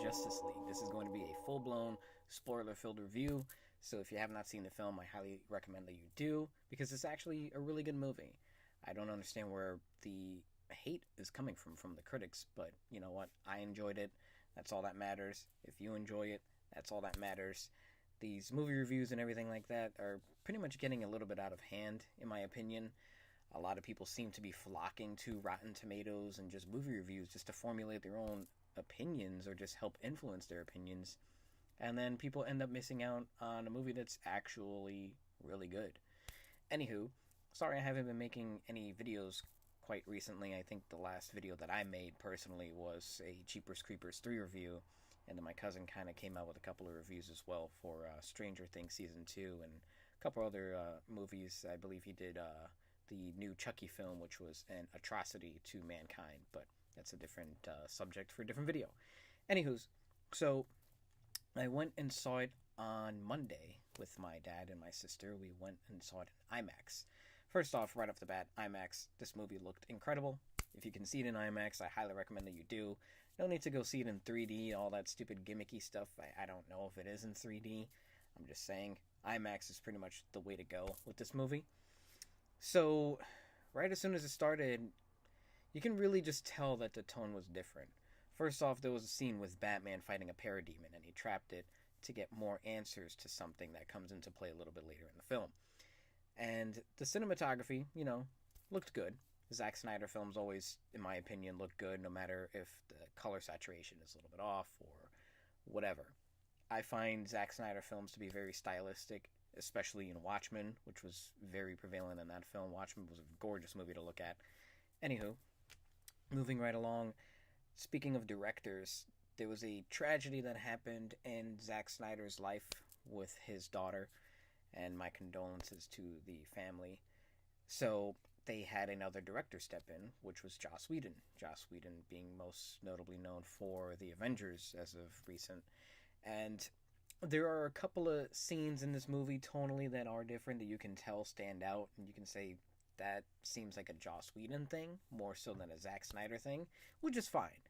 Justice League. This is going to be a full blown spoiler filled review. So if you have not seen the film, I highly recommend that you do because it's actually a really good movie. I don't understand where the hate is coming from the critics, but you know what? I enjoyed it. That's all that matters. If you enjoy it, that's all that matters. These movie reviews and everything like that are pretty much getting a little bit out of hand, in my opinion. A lot of people seem to be flocking to Rotten Tomatoes and just movie reviews just to formulate their own opinions or just help influence their opinions. And then people end up missing out on a movie that's actually really good. Anywho, sorry I haven't been making any videos quite recently. I think the last video that I made personally was a Jeepers Creepers 3 review. And then my cousin kind of came out with a couple of reviews as well for Stranger Things Season 2 and a couple other movies. I believe he did the new Chucky film, which was an atrocity to mankind, but that's a different subject for a different video. Anywho's, so I went and saw it on Monday with my dad and my sister. We went and saw it in IMAX. First off, right off the bat, IMAX, this movie looked incredible. If you can see it in IMAX, I highly recommend that you do. No need to go see it in 3D, all that stupid gimmicky stuff. I don't know if it is in 3D. I'm just saying, IMAX is pretty much the way to go with this movie. So, right as soon as it started, you can really just tell that the tone was different. First off, there was a scene with Batman fighting a parademon, and he trapped it to get more answers to something that comes into play a little bit later in the film. And the cinematography, looked good. Zack Snyder films always, in my opinion, look good no matter if the color saturation is a little bit off or whatever. I find Zack Snyder films to be very stylistic, especially in Watchmen, which was very prevalent in that film. Watchmen was a gorgeous movie to look at. Anywho, moving right along, speaking of directors, there was a tragedy that happened in Zack Snyder's life with his daughter, and my condolences to the family. So they had another director step in, which was Joss Whedon. Joss Whedon being most notably known for the Avengers as of recent. And there are a couple of scenes in this movie tonally that are different that you can tell stand out, and you can say that seems like a Joss Whedon thing more so than a Zack Snyder thing, which is fine,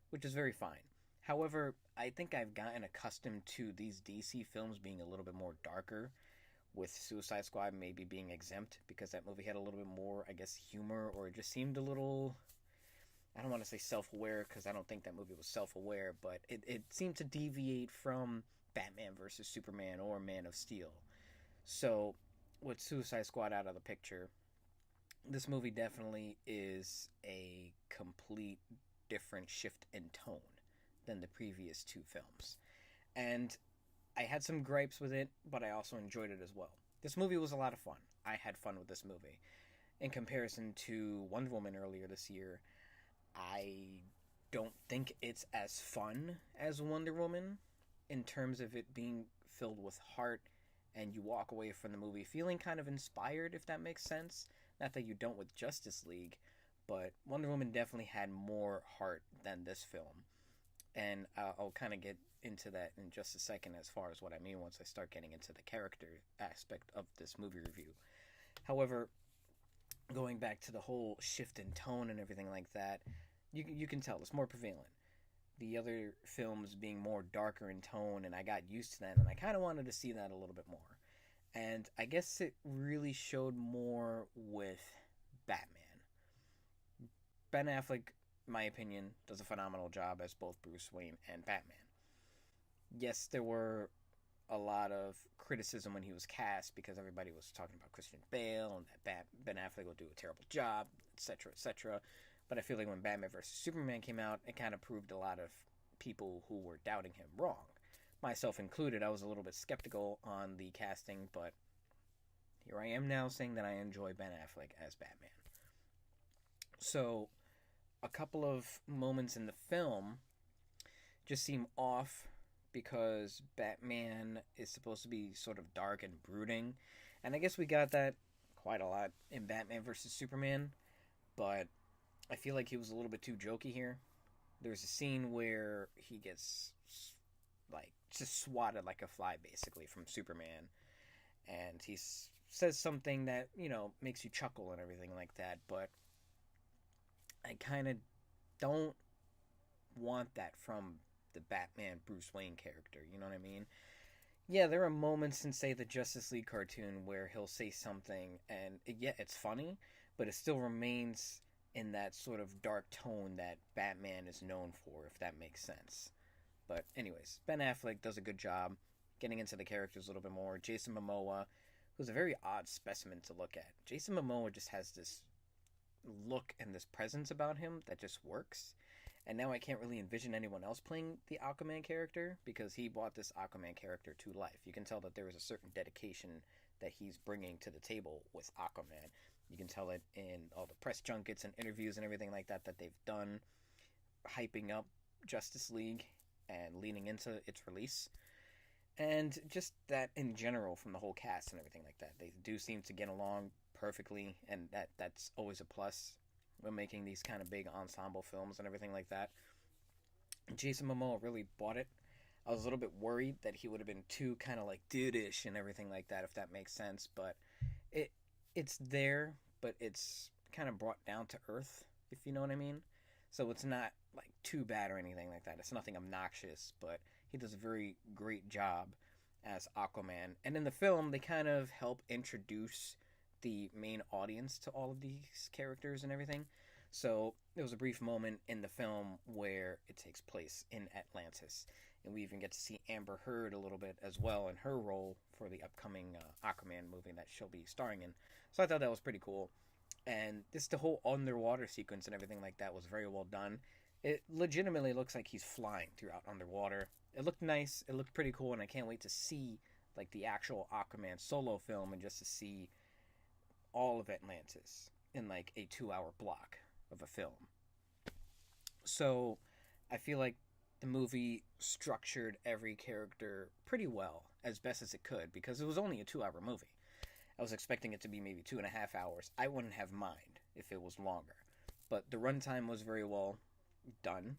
which is very fine. However, I think I've gotten accustomed to these DC films being a little bit more darker, with Suicide Squad maybe being exempt because that movie had a little bit more, I guess, humor, or it just seemed a little, I don't want to say self-aware because I don't think that movie was self-aware, but it seemed to deviate from Batman versus Superman or Man of Steel. So, with Suicide Squad out of the picture, this movie definitely is a complete different shift in tone than the previous two films. And I had some gripes with it, but I also enjoyed it as well. This movie was a lot of fun. I had fun with this movie. In comparison to Wonder Woman earlier this year, I don't think it's as fun as Wonder Woman in terms of it being filled with heart and you walk away from the movie feeling kind of inspired, if that makes sense. Not that you don't with Justice League, but Wonder Woman definitely had more heart than this film. And I'll kind of get into that in just a second as far as what I mean once I start getting into the character aspect of this movie review. However, going back to the whole shift in tone and everything like that, you can tell it's more prevalent. The other films being more darker in tone, and I got used to that, and I kind of wanted to see that a little bit more. And I guess it really showed more with Batman. Ben Affleck, in my opinion, does a phenomenal job as both Bruce Wayne and Batman. Yes, there were a lot of criticism when he was cast because everybody was talking about Christian Bale and that Ben Affleck will do a terrible job, etc., etc. But I feel like when Batman vs. Superman came out, it kind of proved a lot of people who were doubting him wrong. Myself included, I was a little bit skeptical on the casting, but here I am now saying that I enjoy Ben Affleck as Batman. So, a couple of moments in the film just seem off because Batman is supposed to be sort of dark and brooding. And I guess we got that quite a lot in Batman vs. Superman, but I feel like he was a little bit too jokey here. There's a scene where he gets like just swatted like a fly basically from Superman, and he says something that makes you chuckle and everything like that, but I kind of don't want that from the Batman Bruce Wayne character. You know what I mean? Yeah, there are moments in, say, the Justice League cartoon where he'll say something, and yeah, it's funny, but it still remains in that sort of dark tone that Batman is known for, if that makes sense. But, anyways, Ben Affleck does a good job getting into the characters a little bit more. Jason Momoa, who's a very odd specimen to look at. Jason Momoa just has this look and this presence about him that just works. And now I can't really envision anyone else playing the Aquaman character because he brought this Aquaman character to life. You can tell that there is a certain dedication that he's bringing to the table with Aquaman. You can tell it in all the press junkets and interviews and everything like that that they've done, hyping up Justice League and leaning into its release. And just that in general from the whole cast and everything like that. They do seem to get along perfectly, and that's always a plus when making these kind of big ensemble films and everything like that. Jason Momoa really bought it. I was a little bit worried that he would have been too kind of like dude-ish and everything like that, if that makes sense. But it's there, but it's kind of brought down to earth, if you know what I mean. So it's not like too bad or anything like that. It's nothing obnoxious, but he does a very great job as Aquaman. And in the film, they kind of help introduce the main audience to all of these characters and everything. So there was a brief moment in the film where it takes place in Atlantis, and we even get to see Amber Heard a little bit as well in her role for the upcoming Aquaman movie that she'll be starring in. So I thought that was pretty cool. And this the whole underwater sequence and everything like that was very well done. It legitimately looks like he's flying throughout underwater. It looked nice. It looked pretty cool, and I can't wait to see like the actual Aquaman solo film and just to see all of Atlantis in like a 2-hour block of a film. So I feel like the movie structured every character pretty well, as best as it could, because it was only a 2-hour movie. I was expecting it to be maybe 2.5 hours. I wouldn't have mind if it was longer. But the runtime was very well done.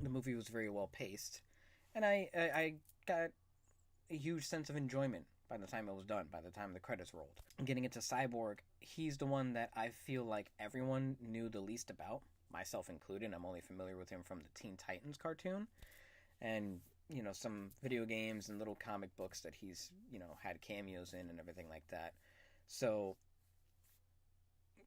The movie was very well paced. And I got a huge sense of enjoyment by the time it was done, by the time the credits rolled. Getting into Cyborg, he's the one that I feel like everyone knew the least about, myself included. I'm only familiar with him from the Teen Titans cartoon. And some video games and little comic books that he's, had cameos in and everything like that. So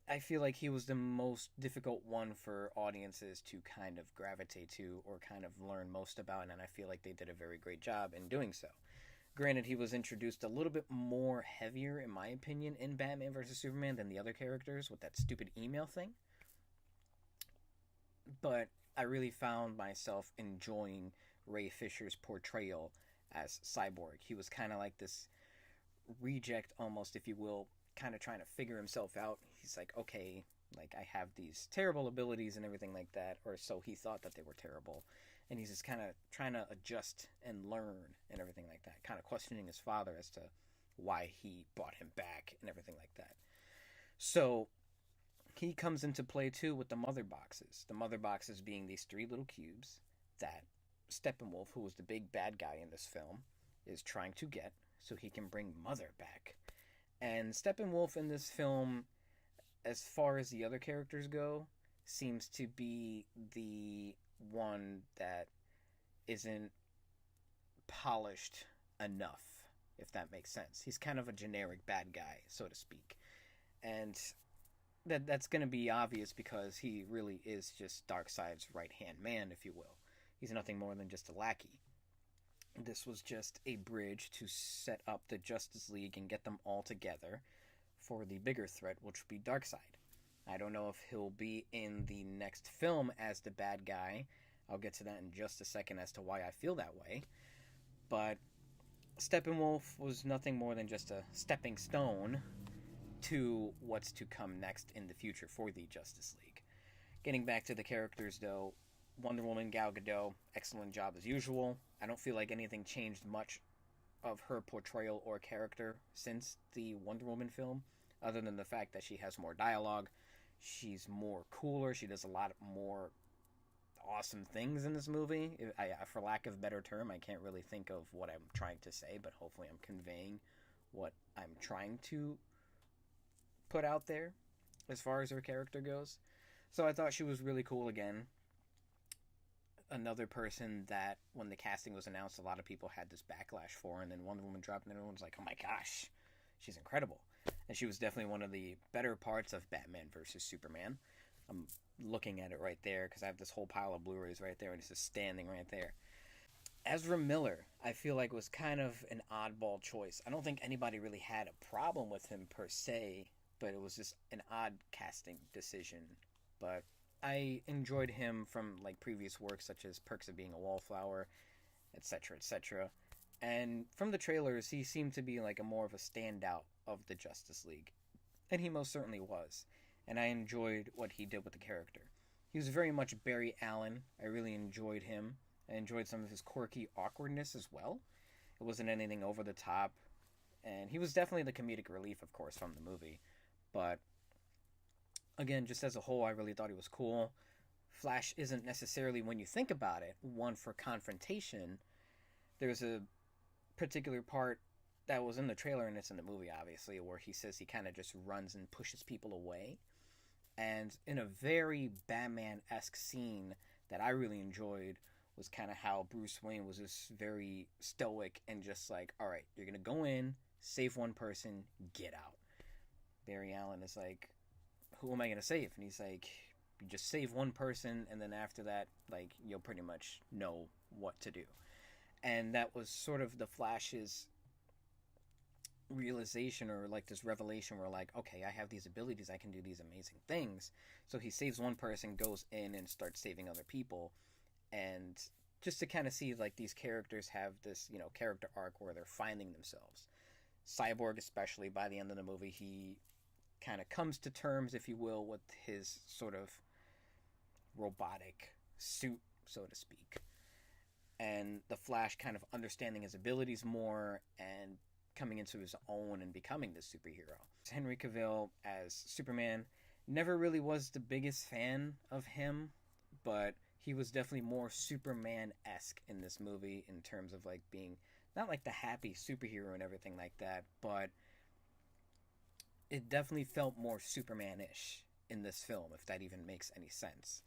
I feel like he was the most difficult one for audiences to kind of gravitate to or kind of learn most about, and I feel like they did a very great job in doing so. Granted, he was introduced a little bit more heavier, in my opinion, in Batman vs. Superman than the other characters with that stupid email thing. But I really found myself enjoying Ray Fisher's portrayal as Cyborg. He was kind of like this reject, almost, if you will, kind of trying to figure himself out. He's like, okay, like I have these terrible abilities and everything like that, or so he thought that they were terrible. And he's just kind of trying to adjust and learn and everything like that, kind of questioning his father as to why he brought him back and everything like that. So he comes into play too with the mother boxes. The mother boxes being these 3 little cubes that Steppenwolf, who was the big bad guy in this film, is trying to get so he can bring Mother back. And Steppenwolf in this film, as far as the other characters go, seems to be the one that isn't polished enough, if that makes sense. He's kind of a generic bad guy, so to speak. And that's going to be obvious because he really is just Darkseid's right-hand man, if you will. He's nothing more than just a lackey. This was just a bridge to set up the Justice League and get them all together for the bigger threat, which would be Darkseid. I don't know if he'll be in the next film as the bad guy. I'll get to that in just a second as to why I feel that way. But Steppenwolf was nothing more than just a stepping stone to what's to come next in the future for the Justice League. Getting back to the characters, though, Wonder Woman, Gal Gadot, excellent job as usual. I don't feel like anything changed much of her portrayal or character since the Wonder Woman film, other than the fact that she has more dialogue, she's more cooler, she does a lot more awesome things in this movie. For lack of a better term, I can't really think of what I'm trying to say, but hopefully I'm conveying what I'm trying to put out there as far as her character goes. So I thought she was really cool again. another person that when the casting was announced, a lot of people had this backlash for, and then Wonder Woman dropped, and everyone's like, "Oh my gosh, she's incredible!" And she was definitely one of the better parts of Batman versus Superman. I'm looking at it right there because I have this whole pile of Blu-rays right there, and it's just standing right there. Ezra Miller, I feel like, was kind of an oddball choice. I don't think anybody really had a problem with him per se, but it was just an odd casting decision. But I enjoyed him from like previous works such as Perks of Being a Wallflower, etc., etc. And from the trailers, he seemed to be like a more of a standout of the Justice League, and he most certainly was. And I enjoyed what he did with the character. He was very much Barry Allen. I really enjoyed him. I enjoyed some of his quirky awkwardness as well. It wasn't anything over the top, and he was definitely the comedic relief, of course, from the movie. But again, just as a whole, I really thought he was cool. Flash isn't necessarily, when you think about it, one for confrontation. There's a particular part that was in the trailer, and it's in the movie, obviously, where he says he kind of just runs and pushes people away. And in a very Batman-esque scene that I really enjoyed was kind of how Bruce Wayne was just very stoic and just like, all right, you're going to go in, save one person, get out. Barry Allen is like, who am I going to save? And he's like, you just save one person, and then after that, like, you'll pretty much know what to do. And that was sort of the Flash's realization, or like this revelation where like, okay, I have these abilities, I can do these amazing things. So he saves one person, goes in and starts saving other people. And just to kind of see like these characters have this, you know, character arc where they're finding themselves. Cyborg, especially by the end of the movie, he kind of comes to terms, if you will, with his sort of robotic suit, so to speak. And the Flash kind of understanding his abilities more and coming into his own and becoming this superhero. Henry Cavill as Superman, never really was the biggest fan of him, but he was definitely more Superman-esque in this movie in terms of like being not like the happy superhero and everything like that, but it definitely felt more Superman-ish in this film, if that even makes any sense.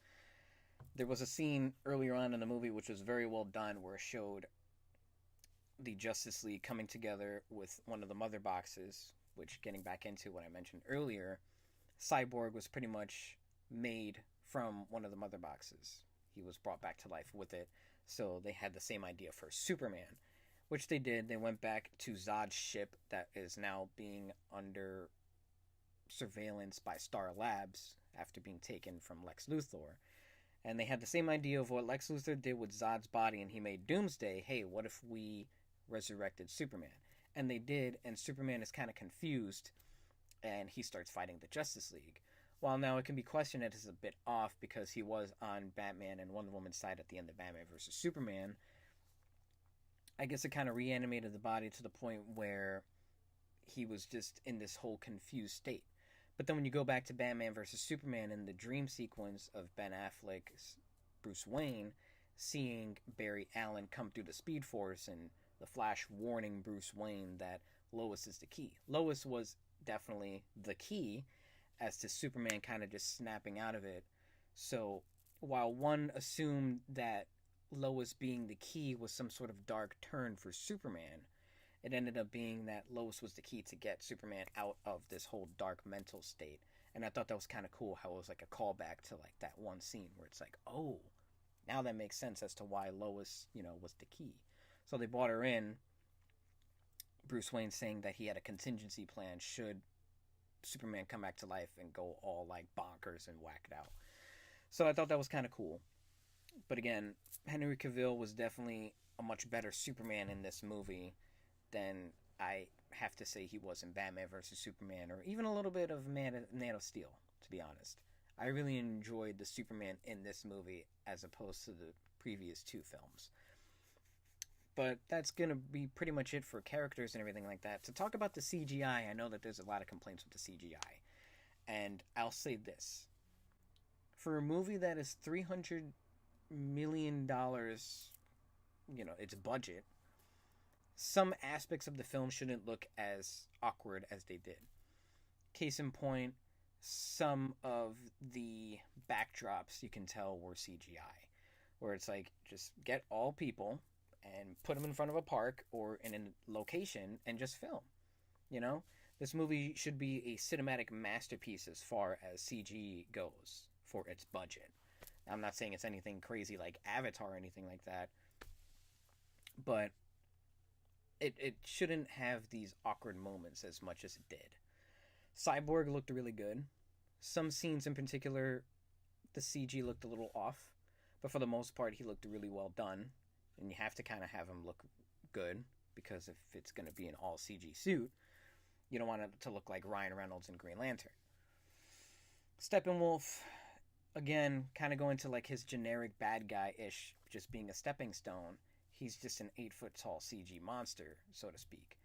There was a scene earlier on in the movie which was very well done where it showed the Justice League coming together with one of the mother boxes, which, getting back into what I mentioned earlier, Cyborg was pretty much made from one of the mother boxes. He was brought back to life with it, so they had the same idea for Superman, which they did. They went back to Zod's ship that is now being under surveillance by Star Labs after being taken from Lex Luthor. And they had the same idea of what Lex Luthor did with Zod's body, and he made Doomsday. Hey, what if we resurrected Superman? And they did, and Superman is kind of confused, and he starts fighting the Justice League. While now it can be questioned that it's a bit off because he was on Batman and Wonder Woman's side at the end of Batman vs. Superman, I guess it kind of reanimated the body to the point where he was just in this whole confused state. But then when you go back to Batman vs. Superman in the dream sequence of Ben Affleck's Bruce Wayne, seeing Barry Allen come through the Speed Force and the Flash warning Bruce Wayne that Lois is the key. Lois was definitely the key as to Superman kind of just snapping out of it. So while one assumed that Lois being the key was some sort of dark turn for Superman, it ended up being that Lois was the key to get Superman out of this whole dark mental state. And I thought that was kind of cool how it was like a callback to like that one scene where it's like, oh, now that makes sense as to why Lois, you know, was the key. So they brought her in, Bruce Wayne saying that he had a contingency plan should Superman come back to life and go all like bonkers and whack it out. So I thought that was kind of cool. But again, Henry Cavill was definitely a much better Superman in this movie than I have to say he was in Batman vs. Superman, or even a little bit of Man of Steel, to be honest. I really enjoyed the Superman in this movie as opposed to the previous two films. But that's going to be pretty much it for characters and everything like that. To talk about the CGI, I know that there's a lot of complaints with the CGI. And I'll say this. For a movie that is $300 million, you know, its budget, some aspects of the film shouldn't look as awkward as they did. Case in point, some of the backdrops you can tell were CGI. where it's like just get all people and put them in front of a park or in a location and just film. You know, this movie should be a cinematic masterpiece as far as CG goes for its budget. I'm not saying it's anything crazy like Avatar or anything like that, but it shouldn't have these awkward moments as much as it did. Cyborg looked really good. Some scenes in particular, the CG looked a little off, but for the most part, he looked really well done. And you have to kind of have him look good because if it's going to be an all CG suit, you don't want it to look like Ryan Reynolds in Green Lantern. Steppenwolf, again, kind of going to like his generic bad guy ish, just being a stepping stone. He's just an 8 foot tall CG monster, so to speak.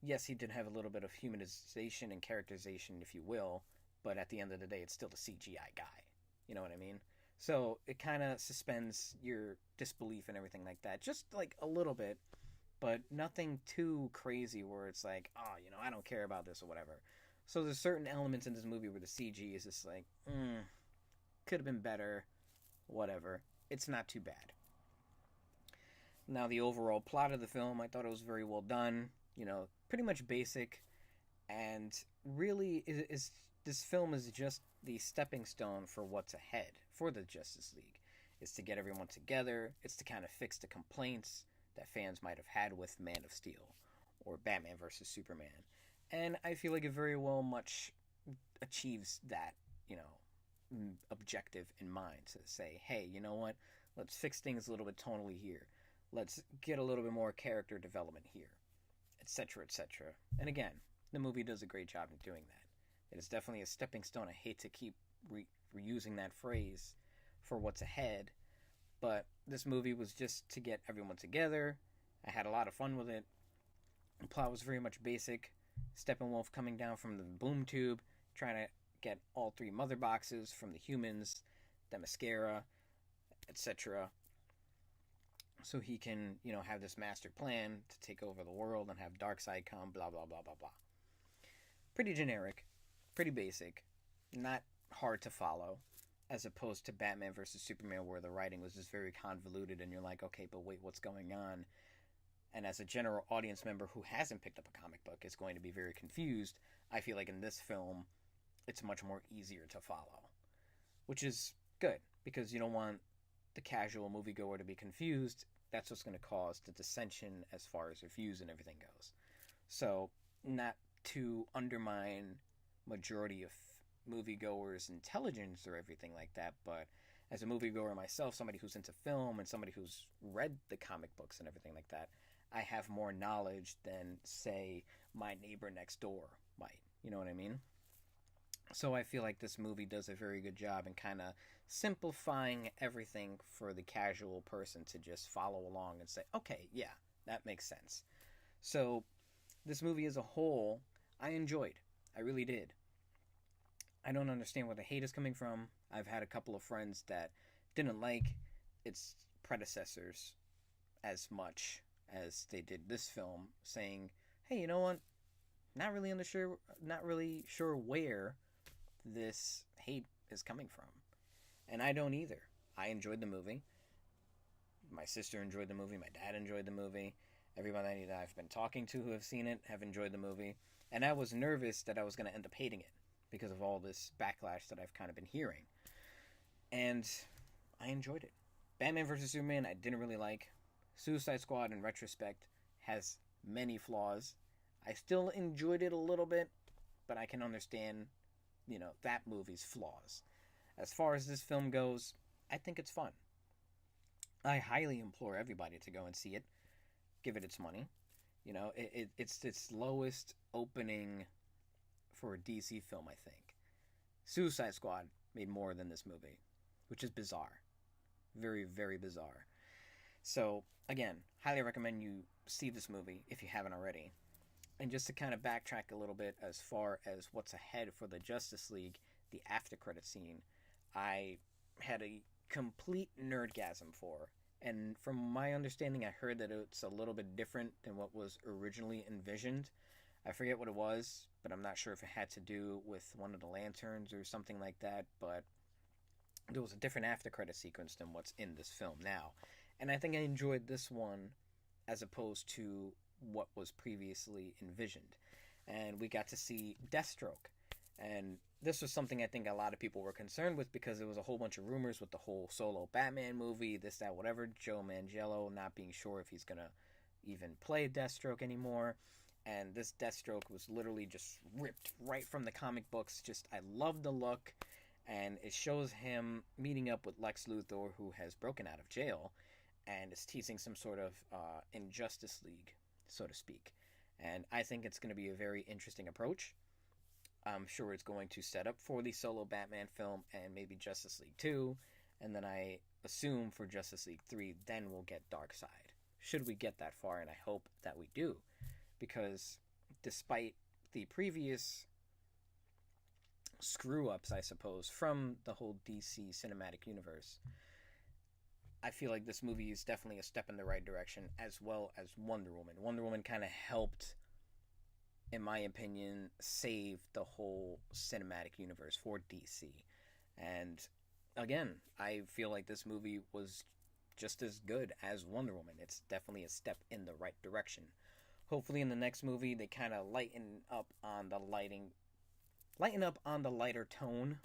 Yes, he did have a little bit of humanization and characterization, if you will, but at the end of the day, it's still the CGI guy. You know what I mean? So it kind of suspends your disbelief and everything like that, just like a little bit, but nothing too crazy where it's like, oh, I don't care about this or whatever. So there's certain elements in this movie where the CG is just like, could have been better, whatever. It's not too bad. Now, the overall plot of the film, I thought it was very well done. Pretty much basic, and really this film is just the stepping stone for what's ahead for the Justice League. It's to get everyone together. It's to kind of fix the complaints that fans might have had with Man of Steel or Batman versus Superman. And I feel like it very well much achieves that, objective in mind to say, hey, you know what? Let's fix things a little bit tonally here. Let's get a little bit more character development here, etc., etc. And again, the movie does a great job in doing that. It is definitely a stepping stone. I hate to keep reusing that phrase for what's ahead, but this movie was just to get everyone together. I had a lot of fun with it. The plot was very much basic. Steppenwolf coming down from the boom tube, trying to get all 3 mother boxes from the humans, Themyscira, etc., so he can, have this master plan to take over the world and have Darkseid come, blah, blah, blah, blah, blah. Pretty generic, pretty basic, not hard to follow, as opposed to Batman versus Superman, where the writing was just very convoluted, and you're like, okay, but wait, what's going on? And as a general audience member who hasn't picked up a comic book is going to be very confused. I feel like in this film, it's much more easier to follow, which is good, because you don't want the casual moviegoer to be confused. That's what's going to cause the dissension as far as reviews and everything goes. So, not to undermine majority of moviegoers' intelligence or everything like that, but as a moviegoer myself, somebody who's into film and somebody who's read the comic books and everything like that, I have more knowledge than, say, my neighbor next door might. You know what I mean? So I feel like this movie does a very good job in kind of simplifying everything for the casual person to just follow along and say, okay, yeah, that makes sense. So this movie as a whole, I enjoyed. I really did. I don't understand where the hate is coming from. I've had a couple of friends that didn't like its predecessors as much as they did this film, saying, hey, you know what? Not really sure where this hate is coming from. And I don't either. I enjoyed the movie. My sister enjoyed the movie. My dad enjoyed the movie. Everybody that I've been talking to who have seen it have enjoyed the movie. And I was nervous that I was going to end up hating it because of all this backlash that I've kind of been hearing. And I enjoyed it. Batman vs. Superman I didn't really like. Suicide Squad in retrospect has many flaws. I still enjoyed it a little bit, but I can understand, that movie's flaws. As far as this film goes, I think it's fun. I highly implore everybody to go and see it. Give it its money. It's its lowest opening for a DC film, I think. Suicide Squad made more than this movie, which is bizarre. Very, very bizarre. So, again, highly recommend you see this movie if you haven't already. And just to kind of backtrack a little bit as far as what's ahead for the Justice League, the after credit scene, I had a complete nerdgasm for. And from my understanding, I heard that it's a little bit different than what was originally envisioned. I forget what it was, but I'm not sure if it had to do with one of the lanterns or something like that. But there was a different after credit sequence than what's in this film now. And I think I enjoyed this one as opposed to what was previously envisioned. And we got to see Deathstroke. And this was something I think a lot of people were concerned with because there was a whole bunch of rumors with the whole solo Batman movie, this, that, whatever. Joe Manganiello not being sure if he's going to even play Deathstroke anymore. And this Deathstroke was literally just ripped right from the comic books. Just, I love the look. And it shows him meeting up with Lex Luthor, who has broken out of jail and is teasing some sort of Injustice League, so to speak. And I think it's going to be a very interesting approach. I'm sure it's going to set up for the solo Batman film and maybe Justice League 2. And then I assume for Justice League 3, then we'll get Darkseid. Should we get that far, and I hope that we do. Because despite the previous screw-ups, I suppose, from the whole DC cinematic universe, I feel like this movie is definitely a step in the right direction, as well as Wonder Woman. Wonder Woman kind of helped, in my opinion, save the whole cinematic universe for DC. And again, I feel like this movie was just as good as Wonder Woman. It's definitely a step in the right direction. Hopefully in the next movie they kind of lighten up on the lighter tone,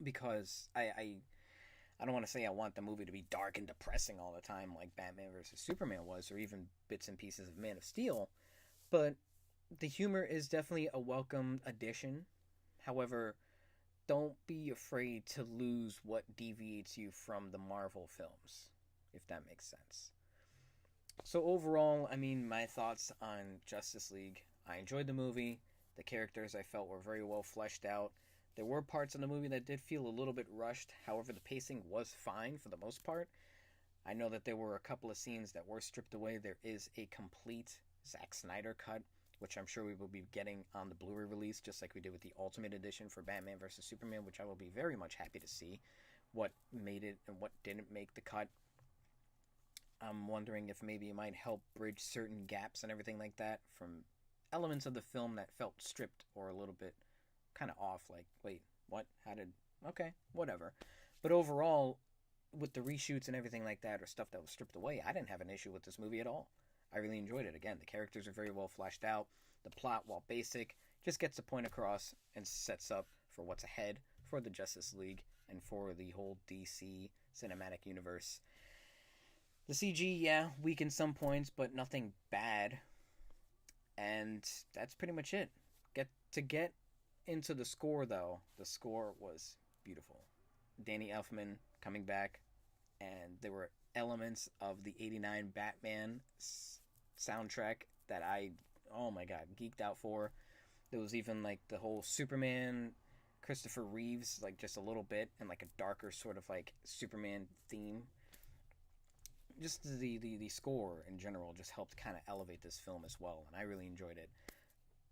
because I don't want to say I want the movie to be dark and depressing all the time like Batman vs. Superman was, or even bits and pieces of Man of Steel, but the humor is definitely a welcome addition. However, don't be afraid to lose what deviates you from the Marvel films, if that makes sense. So overall, I mean, my thoughts on Justice League: I enjoyed the movie. The characters I felt were very well fleshed out. There were parts in the movie that did feel a little bit rushed. However, the pacing was fine for the most part. I know that there were a couple of scenes that were stripped away. There is a complete Zack Snyder cut, which I'm sure we will be getting on the Blu-ray release, just like we did with the Ultimate Edition for Batman vs. Superman, which I will be very much happy to see what made it and what didn't make the cut. I'm wondering if maybe it might help bridge certain gaps and everything like that from elements of the film that felt stripped or a little bit kind of off, like, wait, what? How did... Okay, whatever. But overall, with the reshoots and everything like that, or stuff that was stripped away, I didn't have an issue with this movie at all. I really enjoyed it. Again, the characters are very well fleshed out. The plot, while basic, just gets the point across and sets up for what's ahead for the Justice League and for the whole DC cinematic universe. The CG, yeah, weak in some points, but nothing bad. And that's pretty much it. Get into the score, though. The score was beautiful. Danny Elfman coming back, and there were elements of the '89 Batman soundtrack that I, oh my god, geeked out for. There was even like the whole Superman, Christopher Reeves, like just a little bit, and like a darker sort of like Superman theme. Just the score in general just helped kind of elevate this film as well, and I really enjoyed it.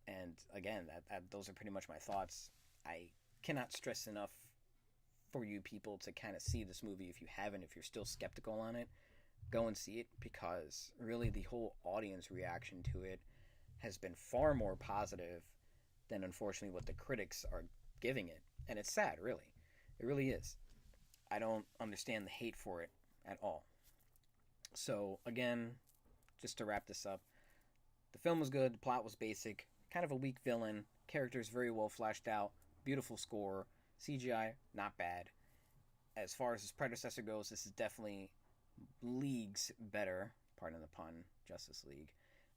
And again, those are pretty much my thoughts. I cannot stress enough for you people to kind of see this movie. If you haven't, if you're still skeptical on it, go and see it, because really the whole audience reaction to it has been far more positive than unfortunately what the critics are giving it. And it's sad, really. It really is. I don't understand the hate for it at all. So again, just to wrap this up, the film was good, the plot was basic, kind of a weak villain, characters very well fleshed out, beautiful score, CGI not bad. As far as his predecessor goes, this is definitely leagues better, pardon the pun, Justice League,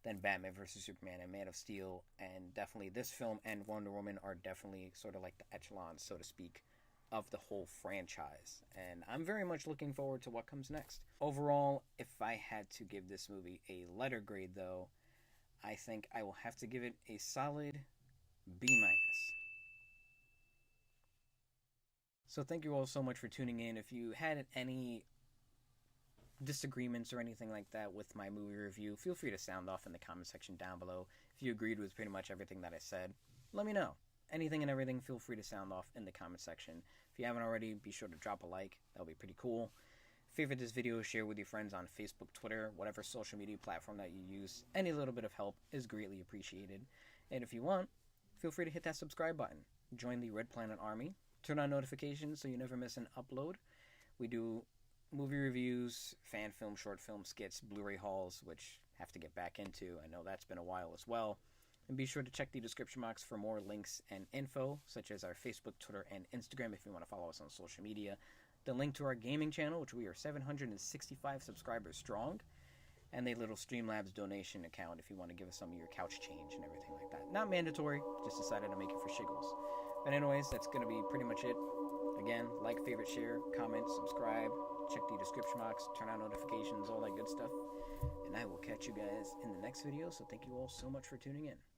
than Batman vs. Superman and Man of Steel, and definitely this film and Wonder Woman are definitely sort of like the echelons, so to speak, of the whole franchise. And I'm very much looking forward to what comes next. Overall, if I had to give this movie a letter grade, though, I think I will have to give it a solid B-. So thank you all so much for tuning in. If you had any disagreements or anything like that with my movie review, feel free to sound off in the comment section down below. If you agreed with pretty much everything that I said, let me know. Anything and everything, feel free to sound off in the comment section. If you haven't already, be sure to drop a like. That'll be pretty cool. Favorite this video, share with your friends on Facebook, Twitter, whatever social media platform that you use. Any little bit of help is greatly appreciated. And if you want, feel free to hit that subscribe button. Join the Red Planet Army. Turn on notifications so you never miss an upload. We do movie reviews, fan film, short film skits, Blu-ray hauls, which have to get back into. I know that's been a while as well. And be sure to check the description box for more links and info, such as our Facebook, Twitter, and Instagram if you want to follow us on social media. The link to our gaming channel, which we are 765 subscribers strong, and the little Streamlabs donation account if you want to give us some of your couch change and everything like that. Not mandatory, just decided to make it for shiggles. But anyways, that's going to be pretty much it. Again, like, favorite, share, comment, subscribe, check the description box, turn on notifications, all that good stuff. And I will catch you guys in the next video, so thank you all so much for tuning in.